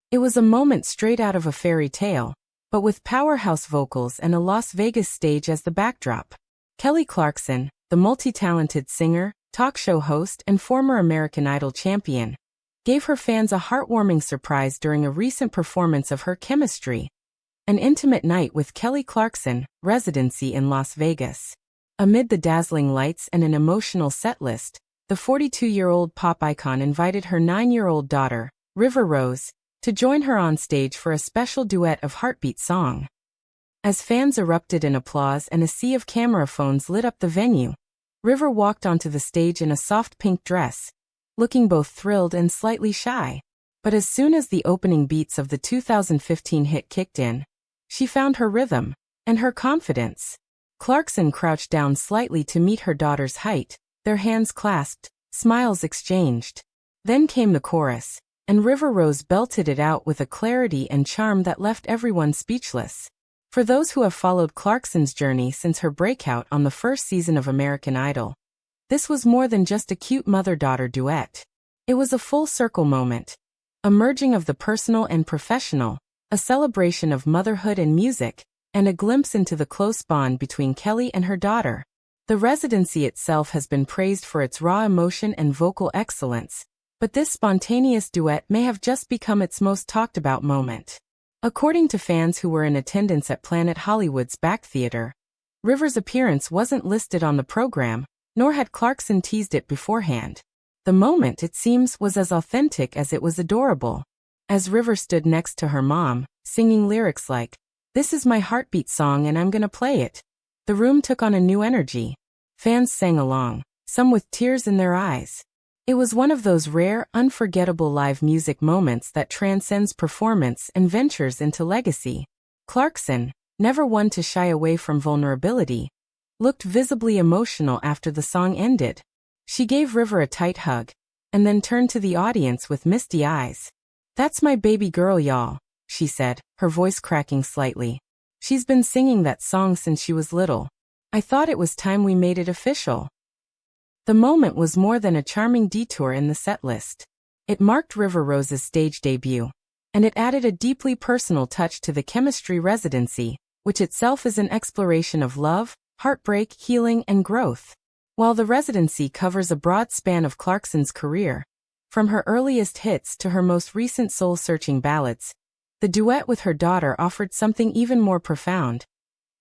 It was a moment straight out of a fairy tale, but with powerhouse vocals and a Las Vegas stage as the backdrop. Kelly Clarkson, the multi-talented singer, talk show host, and former American Idol champion, gave her fans a heartwarming surprise during a recent performance of her Chemistry, an intimate night with Kelly Clarkson, Residency in Las Vegas. Amid the dazzling lights and an emotional setlist, the 42-year-old pop icon invited her 9-year-old daughter, River Rose, to join her on stage for a special duet of Heartbeat song. As fans erupted in applause and a sea of camera phones lit up the venue, River walked onto the stage in a soft pink dress, looking both thrilled and slightly shy. But as soon as the opening beats of the 2015 hit kicked in, she found her rhythm and her confidence. Clarkson crouched down slightly to meet her daughter's height, their hands clasped, smiles exchanged. Then came the chorus, and River Rose belted it out with a clarity and charm that left everyone speechless. For those who have followed Clarkson's journey since her breakout on the first season of American Idol, this was more than just a cute mother-daughter duet. It was a full-circle moment, a merging of the personal and professional, a celebration of motherhood and music, and a glimpse into the close bond between Kelly and her daughter. The Residency itself has been praised for its raw emotion and vocal excellence, but this spontaneous duet may have just become its most talked-about moment. According to fans who were in attendance at Planet Hollywood's Back Theater, River's appearance wasn't listed on the program, nor had Clarkson teased it beforehand. The moment, it seems, was as authentic as it was adorable. As River stood next to her mom, singing lyrics like, "This is my heartbeat song and I'm gonna play it," the room took on a new energy. Fans sang along, some with tears in their eyes. It was one of those rare, unforgettable live music moments that transcends performance and ventures into legacy. Clarkson, never one to shy away from vulnerability, looked visibly emotional after the song ended. She gave River a tight hug, and then turned to the audience with misty eyes. "That's my baby girl, y'all," she said, her voice cracking slightly. "She's been singing that song since she was little. I thought it was time we made it official." The moment was more than a charming detour in the setlist. It marked River Rose's stage debut, and it added a deeply personal touch to the Chemistry Residency, which itself is an exploration of love, heartbreak, healing, and growth. While the Residency covers a broad span of Clarkson's career, from her earliest hits to her most recent soul-searching ballads, the duet with her daughter offered something even more profound,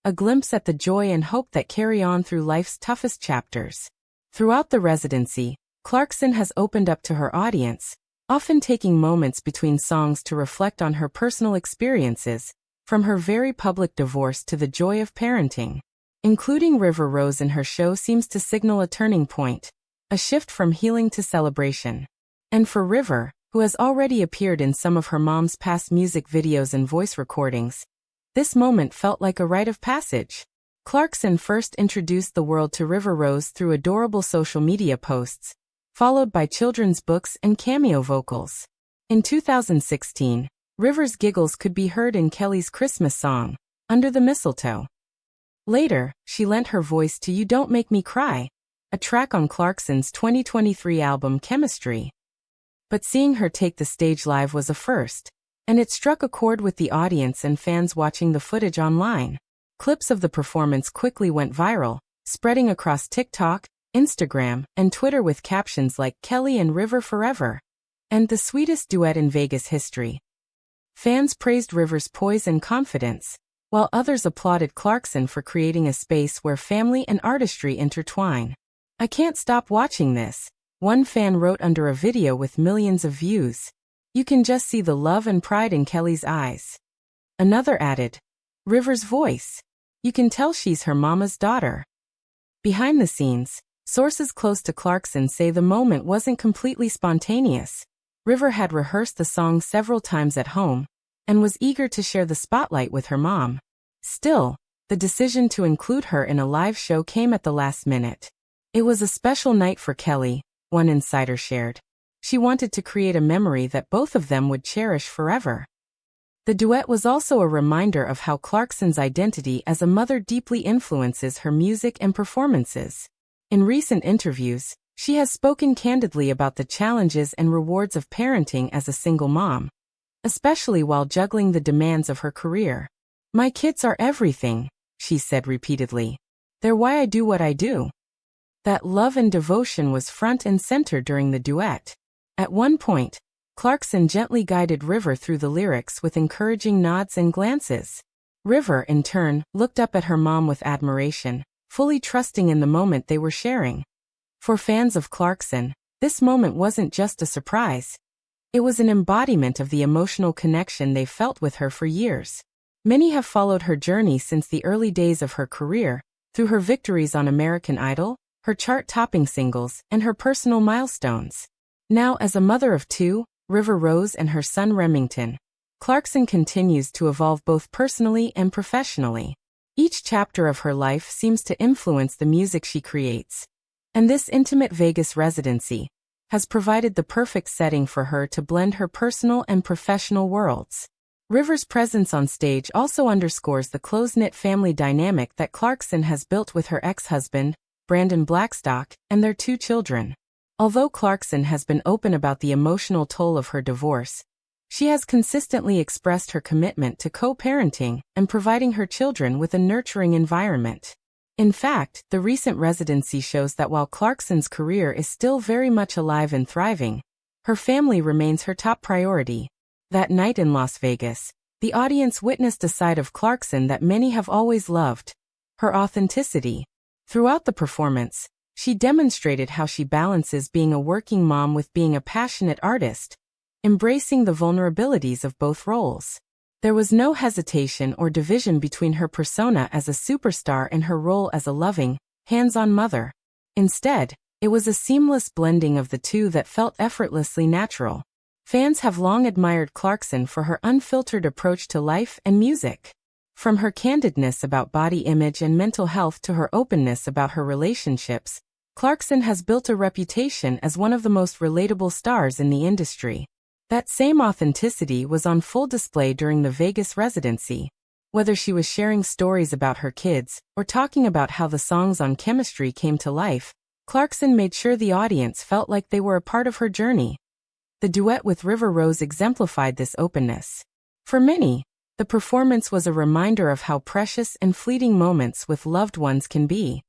a glimpse at the joy and hope that carry on through life's toughest chapters. Throughout the Residency, Clarkson has opened up to her audience, often taking moments between songs to reflect on her personal experiences, from her very public divorce to the joy of parenting. Including River Rose in her show seems to signal a turning point, a shift from healing to celebration. And for River, who has already appeared in some of her mom's past music videos and voice recordings, this moment felt like a rite of passage. Clarkson first introduced the world to River Rose through adorable social media posts, followed by children's books and cameo vocals. In 2016, River's giggles could be heard in Kelly's Christmas song, "Under the Mistletoe." Later, she lent her voice to "You Don't Make Me Cry," a track on Clarkson's 2023 album Chemistry. But seeing her take the stage live was a first, and it struck a chord with the audience and fans watching the footage online. Clips of the performance quickly went viral, spreading across TikTok, Instagram, and Twitter with captions like "Kelly and River Forever" and "The Sweetest Duet in Vegas History." Fans praised River's poise and confidence, while others applauded Clarkson for creating a space where family and artistry intertwine. "I can't stop watching this," one fan wrote under a video with millions of views. "You can just see the love and pride in Kelly's eyes." Another added, "River's voice. You can tell she's her mama's daughter." Behind the scenes, sources close to Clarkson say the moment wasn't completely spontaneous. River had rehearsed the song several times at home, and was eager to share the spotlight with her mom. Still, the decision to include her in a live show came at the last minute. "It was a special night for Kelly," one insider shared. "She wanted to create a memory that both of them would cherish forever." The duet was also a reminder of how Clarkson's identity as a mother deeply influences her music and performances. In recent interviews, she has spoken candidly about the challenges and rewards of parenting as a single mom. especially while juggling the demands of her career. "My kids are everything," she said repeatedly. "They're why I do what I do." That love and devotion was front and center during the duet. At one point, Clarkson gently guided River through the lyrics with encouraging nods and glances. River, in turn, looked up at her mom with admiration, fully trusting in the moment they were sharing. For fans of Clarkson, this moment wasn't just a surprise. It was an embodiment of the emotional connection they felt with her for years. Many have followed her journey since the early days of her career, through her victories on American Idol, her chart-topping singles, and her personal milestones. Now, as a mother of two, River Rose and her son Remington, Clarkson continues to evolve both personally and professionally. Each chapter of her life seems to influence the music she creates. And this intimate Vegas residency has provided the perfect setting for her to blend her personal and professional worlds. River's presence on stage also underscores the close-knit family dynamic that Clarkson has built with her ex-husband, Brandon Blackstock, and their two children. Although Clarkson has been open about the emotional toll of her divorce, she has consistently expressed her commitment to co-parenting and providing her children with a nurturing environment. In fact, the recent residency shows that while Clarkson's career is still very much alive and thriving, her family remains her top priority. That night in Las Vegas, the audience witnessed a side of Clarkson that many have always loved: her authenticity. Throughout the performance, she demonstrated how she balances being a working mom with being a passionate artist, embracing the vulnerabilities of both roles. There was no hesitation or division between her persona as a superstar and her role as a loving, hands-on mother. Instead, it was a seamless blending of the two that felt effortlessly natural. Fans have long admired Clarkson for her unfiltered approach to life and music. From her candidness about body image and mental health to her openness about her relationships, Clarkson has built a reputation as one of the most relatable stars in the industry. That same authenticity was on full display during the Vegas residency. Whether she was sharing stories about her kids or talking about how the songs on Chemistry came to life, Clarkson made sure the audience felt like they were a part of her journey. The duet with River Rose exemplified this openness. For many, the performance was a reminder of how precious and fleeting moments with loved ones can be.